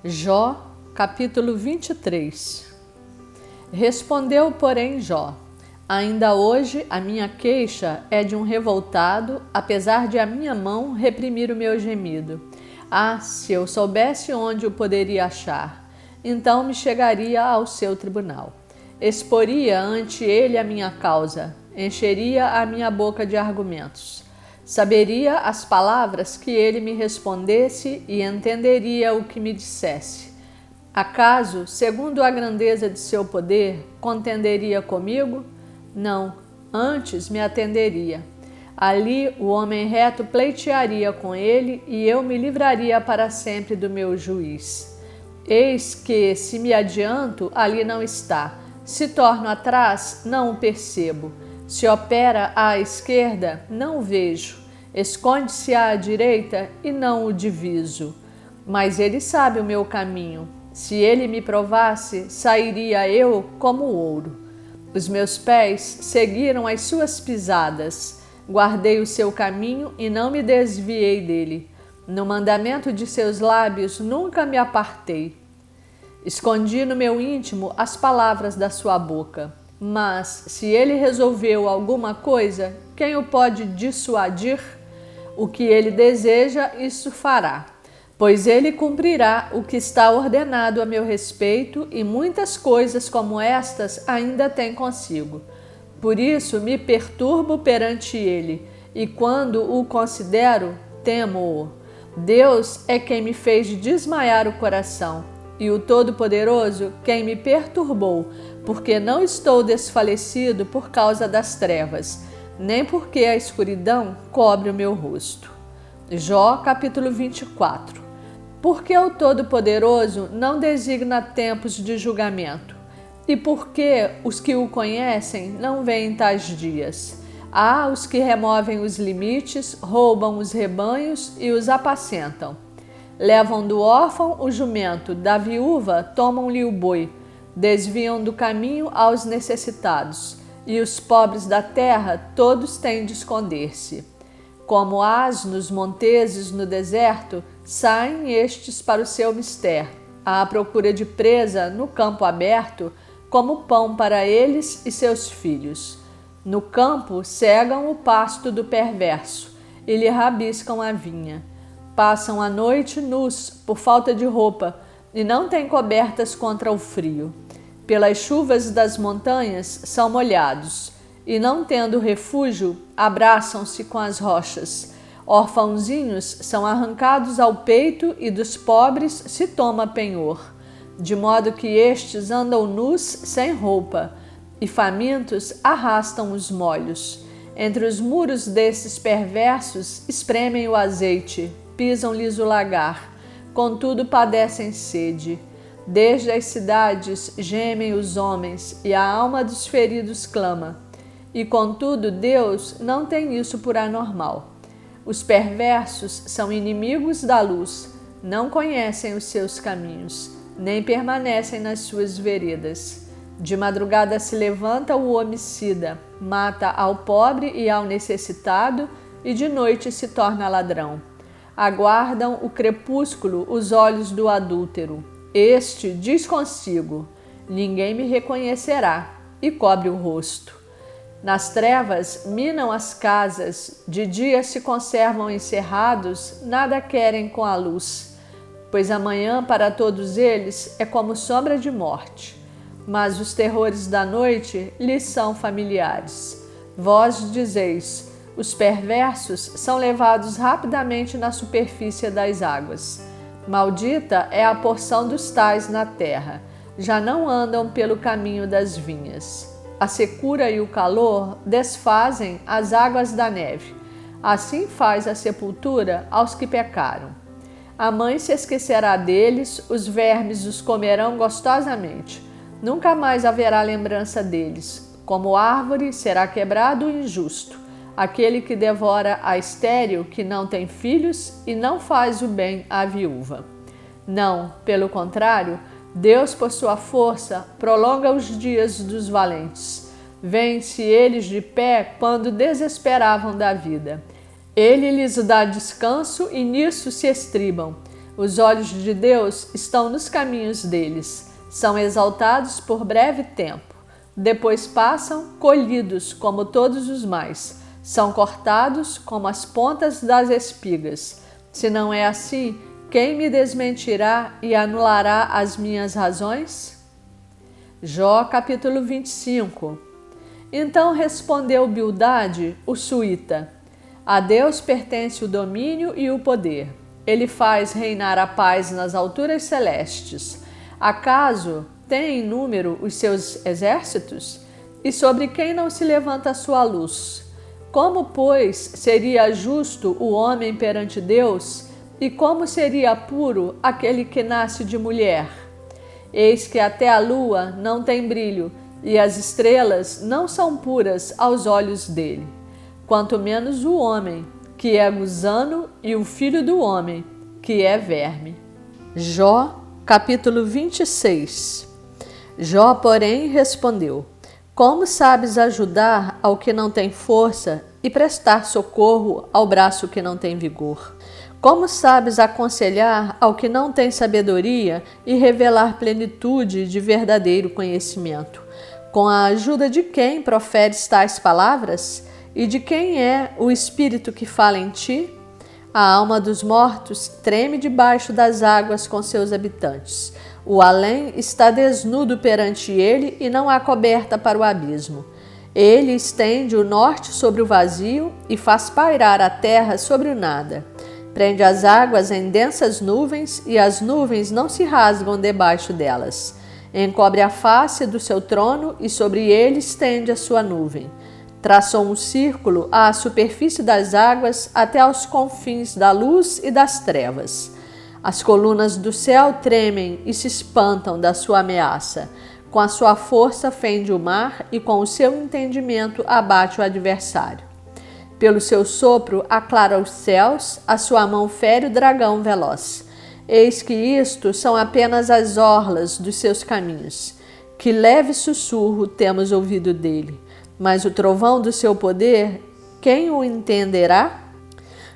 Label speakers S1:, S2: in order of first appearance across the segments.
S1: Jó, capítulo 23. Respondeu, porém, Jó: ainda hoje a minha queixa é de um revoltado, apesar de a minha mão reprimir o meu gemido. Ah, se eu soubesse onde o poderia achar, então me chegaria ao seu tribunal. Exporia ante ele a minha causa, encheria a minha boca de argumentos. Saberia as palavras que ele me respondesse e entenderia o que me dissesse. Acaso, segundo a grandeza de seu poder, contenderia comigo? Não, antes me atenderia. Ali o homem reto pleitearia com ele e eu me livraria para sempre do meu juiz. Eis que, se me adianto, ali não está. Se torno atrás, não o percebo. Se opera à esquerda, não o vejo. Esconde-se à direita e não o diviso. Mas ele sabe o meu caminho. Se ele me provasse, sairia eu como ouro. Os meus pés seguiram as suas pisadas. Guardei o seu caminho e não me desviei dele. No mandamento de seus lábios nunca me apartei. Escondi no meu íntimo as palavras da sua boca. Mas, se ele resolveu alguma coisa, quem o pode dissuadir? O que ele deseja, isso fará. Pois ele cumprirá o que está ordenado a meu respeito, e muitas coisas como estas ainda tem consigo. Por isso me perturbo perante ele, e quando o considero, temo-o. Deus é quem me fez desmaiar o coração, e o Todo-Poderoso quem me perturbou, porque não estou desfalecido por causa das trevas, nem porque a escuridão cobre o meu rosto. Jó, capítulo 24. Porque o Todo-Poderoso não designa tempos de julgamento, e porque os que o conhecem não veem tais dias. Há os que removem os limites, roubam os rebanhos e os apacentam. Levam do órfão o jumento, da viúva tomam-lhe o boi, desviam do caminho aos necessitados, e os pobres da terra todos têm de esconder-se. Como asnos monteses no deserto, saem estes para o seu mister, à procura de presa no campo aberto, como pão para eles e seus filhos. No campo cegam o pasto do perverso, e lhe rabiscam a vinha. Passam a noite nus por falta de roupa, e não têm cobertas contra o frio. Pelas chuvas das montanhas são molhados, e não tendo refúgio, abraçam-se com as rochas. Orfãozinhos são arrancados ao peito e dos pobres se toma penhor, de modo que estes andam nus sem roupa, e famintos arrastam os molhos. Entre os muros desses perversos espremem o azeite, pisam-lhes o lagar, contudo padecem sede. Desde as cidades gemem os homens, e a alma dos feridos clama. E contudo Deus não tem isso por anormal. Os perversos são inimigos da luz, não conhecem os seus caminhos, nem permanecem nas suas veredas. De madrugada se levanta o homicida, mata ao pobre e ao necessitado, e de noite se torna ladrão. Aguardam o crepúsculo os olhos do adúltero. Este diz consigo: ninguém me reconhecerá, e cobre o rosto. Nas trevas minam as casas, de dia se conservam encerrados, nada querem com a luz, pois amanhã para todos eles é como sombra de morte. Mas os terrores da noite lhes são familiares. Vós dizeis: os perversos são levados rapidamente na superfície das águas. Maldita é a porção dos tais na terra, já não andam pelo caminho das vinhas. A secura e o calor desfazem as águas da neve. Assim faz a sepultura aos que pecaram. A mãe se esquecerá deles, os vermes os comerão gostosamente. Nunca mais haverá lembrança deles. Como árvore será quebrado o injusto, aquele que devora a estéril que não tem filhos e não faz o bem à viúva. Não, pelo contrário, Deus, por sua força, prolonga os dias dos valentes. Vêem-se eles de pé quando desesperavam da vida. Ele lhes dá descanso e nisso se estribam. Os olhos de Deus estão nos caminhos deles. São exaltados por breve tempo. Depois passam colhidos como todos os mais. São cortados como as pontas das espigas. Se não é assim, quem me desmentirá e anulará as minhas razões? Jó capítulo 25. Então respondeu Bildade, o suíta: a Deus pertence o domínio e o poder. Ele faz reinar a paz nas alturas celestes. Acaso tem em número os seus exércitos? E sobre quem não se levanta a sua luz? Como, pois, seria justo o homem perante Deus? E como seria puro aquele que nasce de mulher? Eis que até a lua não tem brilho, e as estrelas não são puras aos olhos dele. Quanto menos o homem, que é gusano, e o filho do homem, que é verme. Jó, capítulo 26. Jó, porém, respondeu: como sabes ajudar ao que não tem força e prestar socorro ao braço que não tem vigor? Como sabes aconselhar ao que não tem sabedoria e revelar plenitude de verdadeiro conhecimento? Com a ajuda de quem proferes tais palavras? E de quem é o espírito que fala em ti? A alma dos mortos treme debaixo das águas com seus habitantes. O além está desnudo perante ele e não há coberta para o abismo. Ele estende o norte sobre o vazio e faz pairar a terra sobre o nada. Prende as águas em densas nuvens e as nuvens não se rasgam debaixo delas. Encobre a face do seu trono e sobre ele estende a sua nuvem. Traçou um círculo à superfície das águas até aos confins da luz e das trevas. As colunas do céu tremem e se espantam da sua ameaça. Com a sua força fende o mar e com o seu entendimento abate o adversário. Pelo seu sopro aclara os céus, a sua mão fere o dragão veloz. Eis que isto são apenas as orlas dos seus caminhos. Que leve sussurro temos ouvido dele. Mas o trovão do seu poder, quem o entenderá?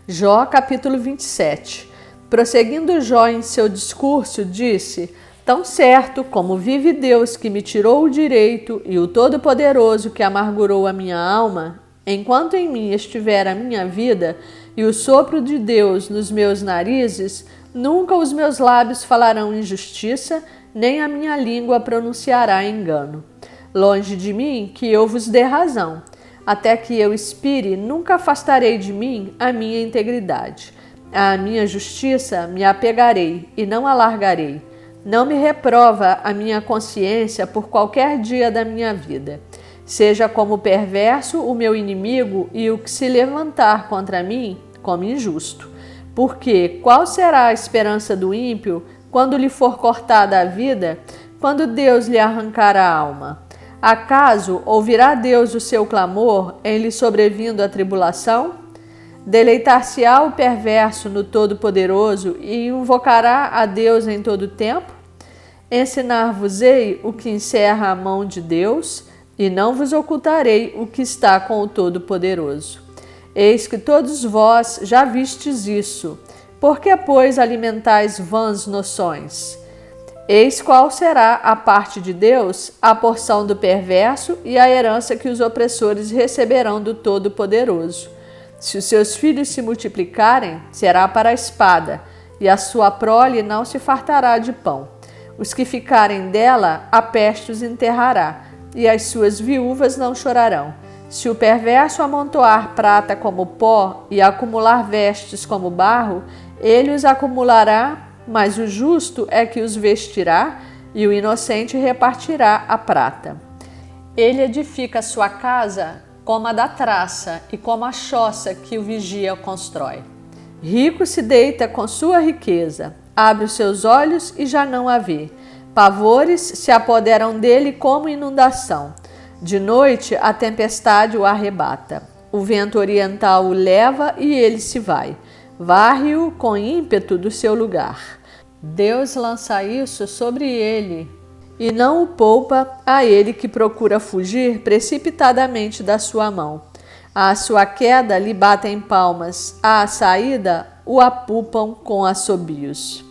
S1: Jó capítulo 27. Prosseguindo Jó em seu discurso, disse: tão certo como vive Deus que me tirou o direito e o Todo-Poderoso que amargurou a minha alma, enquanto em mim estiver a minha vida e o sopro de Deus nos meus narizes, nunca os meus lábios falarão injustiça, nem a minha língua pronunciará engano. Longe de mim que eu vos dê razão. Até que eu expire, nunca afastarei de mim a minha integridade. À minha justiça me apegarei e não a largarei. Não me reprova a minha consciência por qualquer dia da minha vida. Seja como perverso o meu inimigo e o que se levantar contra mim como injusto. Porque qual será a esperança do ímpio quando lhe for cortada a vida, quando Deus lhe arrancar a alma? Acaso ouvirá Deus o seu clamor em lhe sobrevindo a tribulação? Deleitar-se-á o perverso no Todo-Poderoso e invocará a Deus em todo tempo? Ensinar-vos-ei o que encerra a mão de Deus, e não vos ocultarei o que está com o Todo-Poderoso. Eis que todos vós já vistes isso. Por que, pois, alimentais vãs noções? Eis qual será a parte de Deus, a porção do perverso e a herança que os opressores receberão do Todo-Poderoso. Se os seus filhos se multiplicarem, será para a espada, e a sua prole não se fartará de pão. Os que ficarem dela, a peste os enterrará, e as suas viúvas não chorarão. Se o perverso amontoar prata como pó e acumular vestes como barro, ele os acumulará, mas o justo é que os vestirá, e o inocente repartirá a prata. Ele edifica sua casa como a da traça e como a choça que o vigia constrói. Rico se deita com sua riqueza, abre os seus olhos e já não a vê. Pavores se apoderam dele como inundação. De noite a tempestade o arrebata. O vento oriental o leva e ele se vai. Varre-o com ímpeto do seu lugar. Deus lança isso sobre ele e não o poupa a ele que procura fugir precipitadamente da sua mão. À sua queda lhe batem palmas, à saída o apupam com assobios.